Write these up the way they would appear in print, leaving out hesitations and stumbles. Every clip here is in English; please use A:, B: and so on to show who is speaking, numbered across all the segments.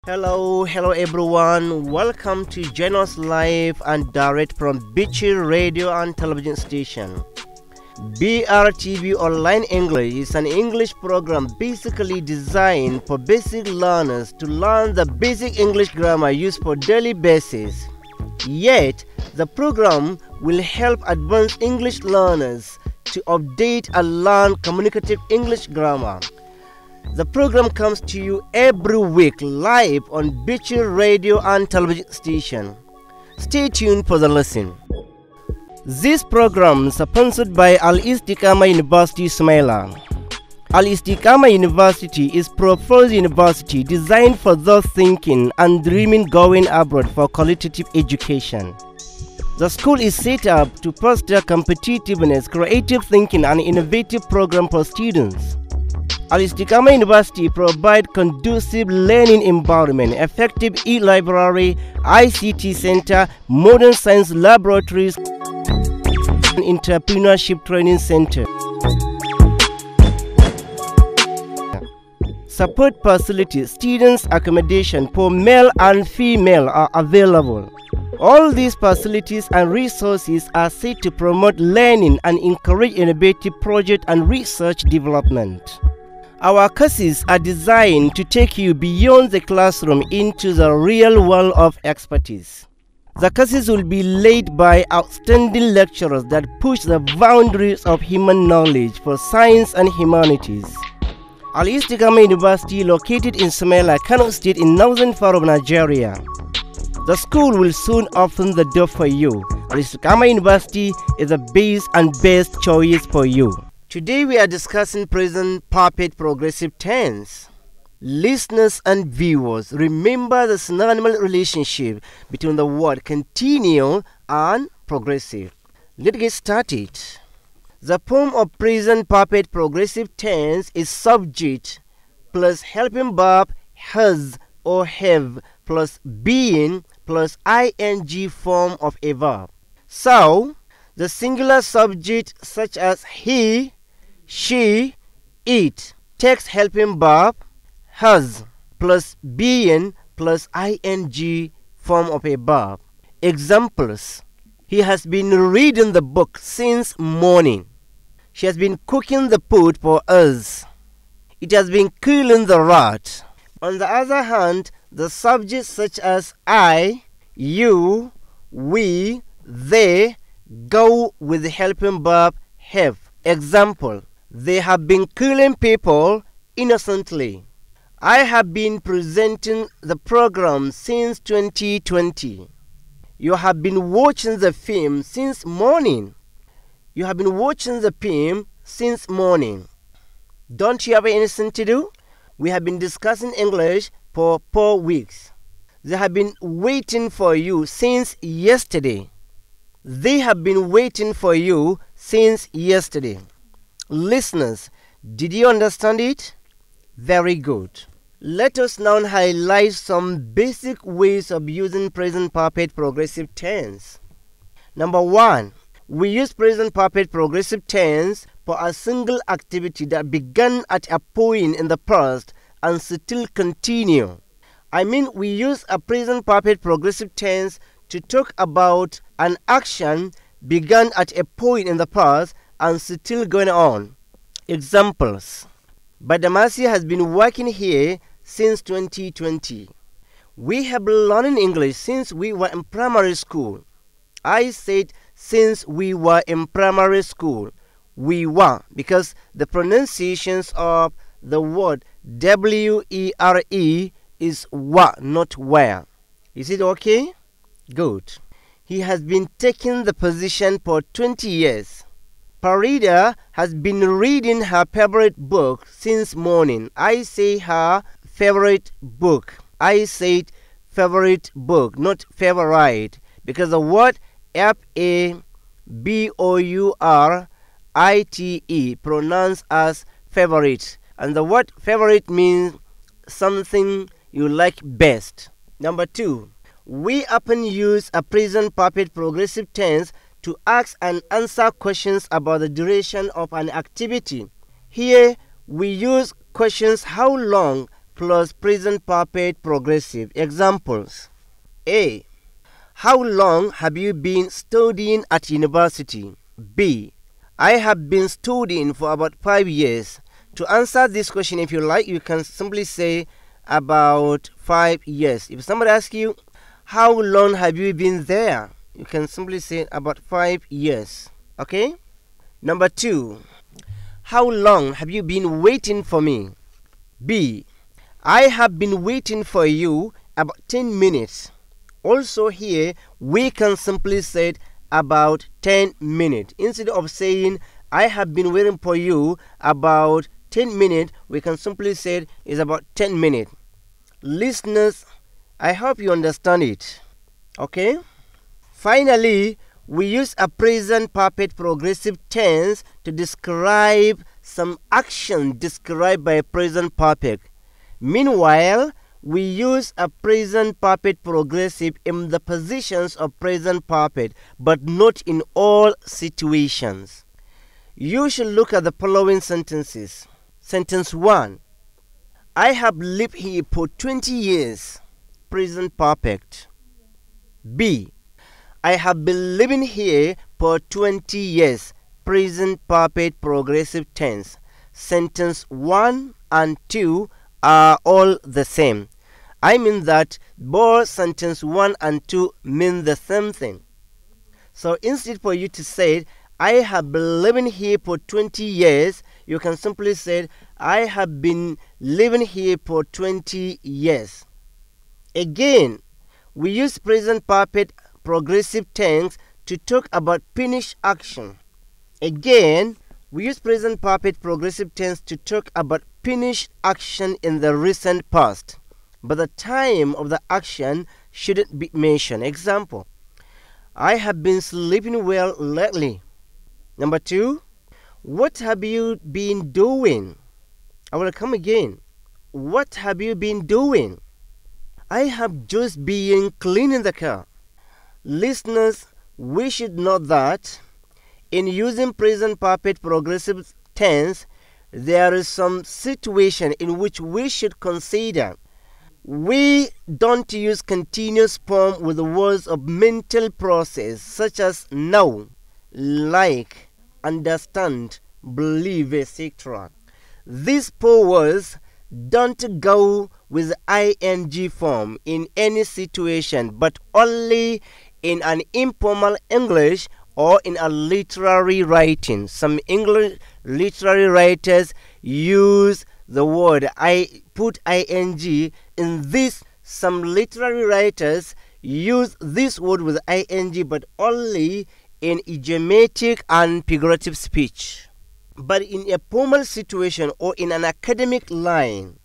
A: Hello everyone. Welcome to join us live and direct from Radio and Television Station. BRTV Online English is an English program basically designed for basic learners to learn the basic English grammar used for daily basis. Yet, the program will help advanced English learners to update and learn communicative English grammar. The program comes to you every week live on Radio and Television Station. Stay tuned for the lesson. These programs are sponsored by Al-Istiqamah University, Sumaila. Al-Istiqamah University is a proposed university designed for those thinking and dreaming going abroad for qualitative education. The school is set up to foster competitiveness, creative thinking, and innovative program for students. Al-Istiqamah University provides conducive learning environment, effective e-library, ICT center, modern science laboratories, and entrepreneurship training center. Support facilities, students' accommodation for male and female are available. All these facilities and resources are set to promote learning and encourage innovative project and research development. Our courses are designed to take you beyond the classroom into the real world of expertise. The courses will be led by outstanding lecturers that push the boundaries of human knowledge for science and humanities. Al-Istiqamah University, located in Sumaila, Kano State in northern part of Nigeria. The school will soon open the door for you. Al-Istiqamah University is the best and best choice for you. Today we are discussing present perfect progressive tense. Listeners and viewers, remember the synonymal relationship between the word continue and progressive. Let's get started. The form of present perfect progressive tense is subject plus helping verb has or have plus being plus ing form of a verb. So, the singular subject such as he, she, it takes helping verb has plus being plus ing form of a verb. Examples: he has been reading the book since morning. She has been cooking the food for us. It has been killing the rat. On the other hand, the subjects such as I, you, we, they go with the helping verb have. Example: they have been killing people innocently. I have been presenting the program since 2020. You have been watching the film since morning. You have been watching the film since morning. Don't you have anything to do? We have been discussing English for 4 weeks. They have been waiting for you since yesterday. They have been waiting for you since yesterday. Listeners, did you understand it? Very good. Let us now highlight some basic ways of using present perfect progressive tense. Number 1. We use present perfect progressive tense for a single activity that began at a point in the past and still continue. I mean, we use a present perfect progressive tense to talk about an action began at a point in the past and still going on. Examples: Badamasi has been working here since 2020. We have been learning English since we were in primary school. I said since we were in primary school. We were, because the pronunciations of the word W-E-R-E is wa, not where. Is it okay? Good. He has been taking the position for 20 years. Farida has been reading her favorite book since morning. I say her favorite book. I said favorite book, not favorite, because the word F-A-B-O-U-R-I-T-E pronounced as favorite, and the word favorite means something you like best. Number 2. We often use a present perfect progressive tense to ask and answer questions about the duration of an activity. Here we use questions how long plus present perfect progressive. Examples. A. How long have you been studying at university? B. I have been studying for about 5 years. To answer this question, if you like, you can simply say about 5 years. If somebody asks you, how long have you been there? You can simply say about 5 years. Okay? Number 2. How long have you been waiting for me? B. I have been waiting for you about 10 minutes. Also here, we can simply say about 10 minutes. Instead of saying, I have been waiting for you about 10 minutes, we can simply say it's about 10 minutes. Listeners, I hope you understand it. Okay? Finally, we use a present perfect progressive tense to describe some action described by present perfect. Meanwhile, we use a present perfect progressive in the positions of present perfect, but not in all situations. You should look at the following sentences. Sentence 1. I have lived here for 20 years. Present perfect. B. I have been living here for 20 years. Present perfect progressive tense. Sentence 1 and 2 are all the same. I mean that both sentence 1 and 2 mean the same thing. So instead for you to say, I have been living here for 20 years, you can simply say, I have been living here for 20 years. Again, we use present perfect progressive tense to talk about finished action. Again, we use present perfect progressive tense to talk about finished action in the recent past, but the time of the action shouldn't be mentioned. Example, I have been sleeping well lately. Number 2, what have you been doing? I will come again. What have you been doing? I have just been cleaning the car. Listeners, we should note that in using present perfect progressive tense, there is some situation in which we should consider. We don't use continuous form with the words of mental process such as know, like, understand, believe, etc. These 4 words don't go with ing form in any situation, but only in an informal English or in a literary writing. Some English literary writers use the word put ing in this. Some literary writers use this word with ing, but only in idiomatic and figurative speech. But in a formal situation or in an academic line,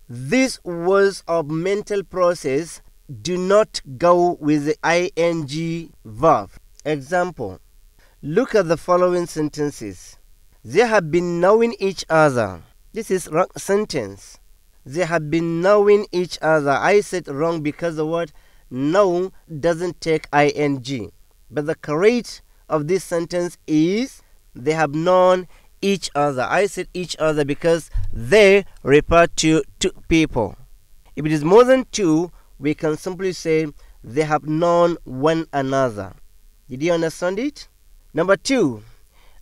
A: these words of mental process do not go with the ing verb. Example, look at the following sentences. They have been knowing each other. This is wrong sentence. They have been knowing each other. I said wrong because the word know doesn't take ing. But the correct of this sentence is they have known each other. I said each other because they refer to 2 people. If it is more than 2, we can simply say they have known one another. Did you understand it? Number 2,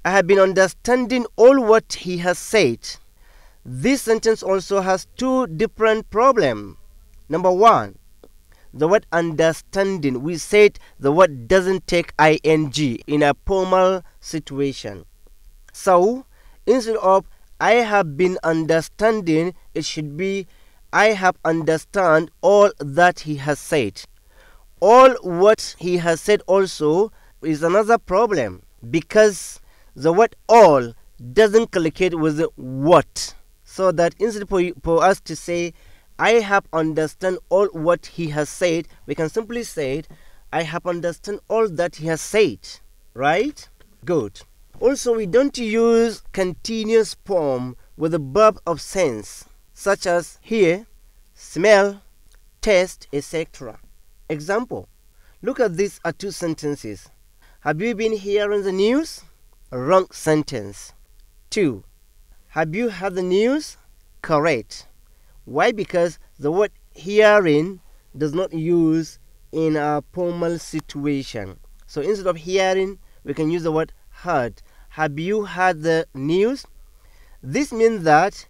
A: I have been understanding all what he has said. This sentence also has 2 different problems. Number 1, the word understanding, we said the word doesn't take ing in a formal situation. So instead of I have been understanding, it should be I have understand all that he has said. All what he has said also is another problem because the word all doesn't collocate with the what. So that instead for us to say I have understand all what he has said, we can simply say I have understand all that he has said. Right? Good. Also, we don't use continuous form with the verb of sense, such as hear, smell, taste, etc. Example, look at these 2 sentences. Have you been hearing the news? Wrong sentence. 2. Have you heard the news? Correct. Why? Because the word hearing does not use in a formal situation. So instead of hearing, we can use the word heard. Have you heard the news? This means that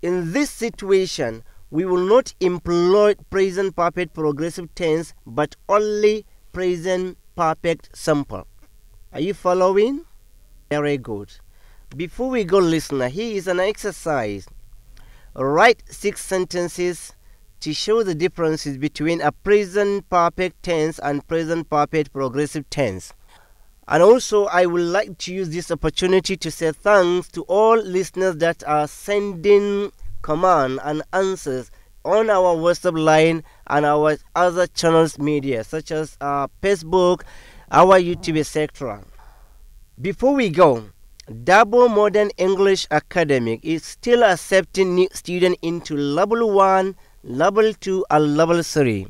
A: in this situation, we will not employ present perfect progressive tense, but only present perfect simple. Are you following? Very good. Before we go, listener, here is an exercise. Write 6 sentences to show the differences between a present perfect tense and present perfect progressive tense. And also, I would like to use this opportunity to say thanks to all listeners that are sending command and answers on our WhatsApp line and our other channels media, such as Facebook, our YouTube, etc. Before we go, Double Modern English Academic is still accepting new students into Level 1, Level 2, and Level 3.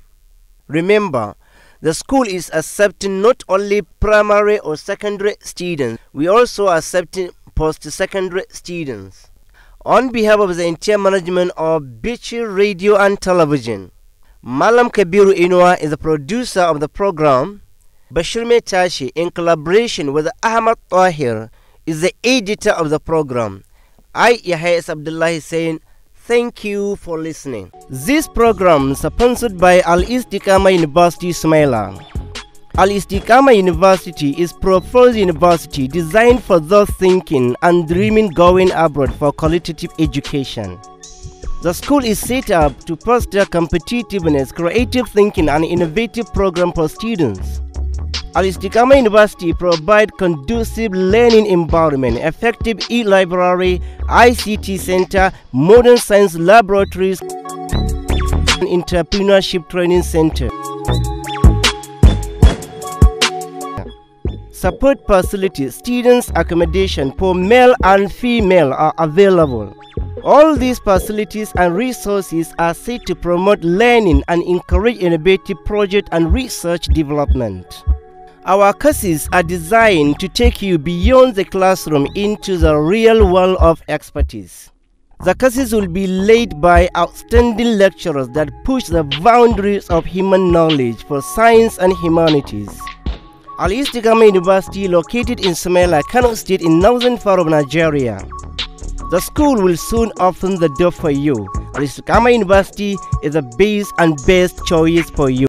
A: Remember, the school is accepting not only primary or secondary students, we also accepting post-secondary students. On behalf of the entire management of Bichi Radio and Television, Malam Kabiru Inua is the producer of the program. Bashir Metashi, in collaboration with Ahmad Tahir, is the editor of the program. I, Yahya Abdullah, saying thank you for listening. This program is sponsored by Al-Istiqamah University, Sumaila. Al-Istiqamah University is proposed university designed for those thinking and dreaming going abroad for qualitative education. The school is set up to foster competitiveness, creative thinking, and innovative program for students. Al-Istiqamah University provides conducive learning environment, effective e-library, ICT center, modern science laboratories, and entrepreneurship training center. Support facilities, students' accommodation for male and female are available. All these facilities and resources are set to promote learning and encourage innovative project and research development. Our courses are designed to take you beyond the classroom into the real world of expertise. The courses will be led by outstanding lecturers that push the boundaries of human knowledge for science and humanities. Al-Istiqamah University, located in Sumaila, Kano State in northern part of Nigeria. The school will soon open the door for you. Al-Istiqamah University is the best and best choice for you.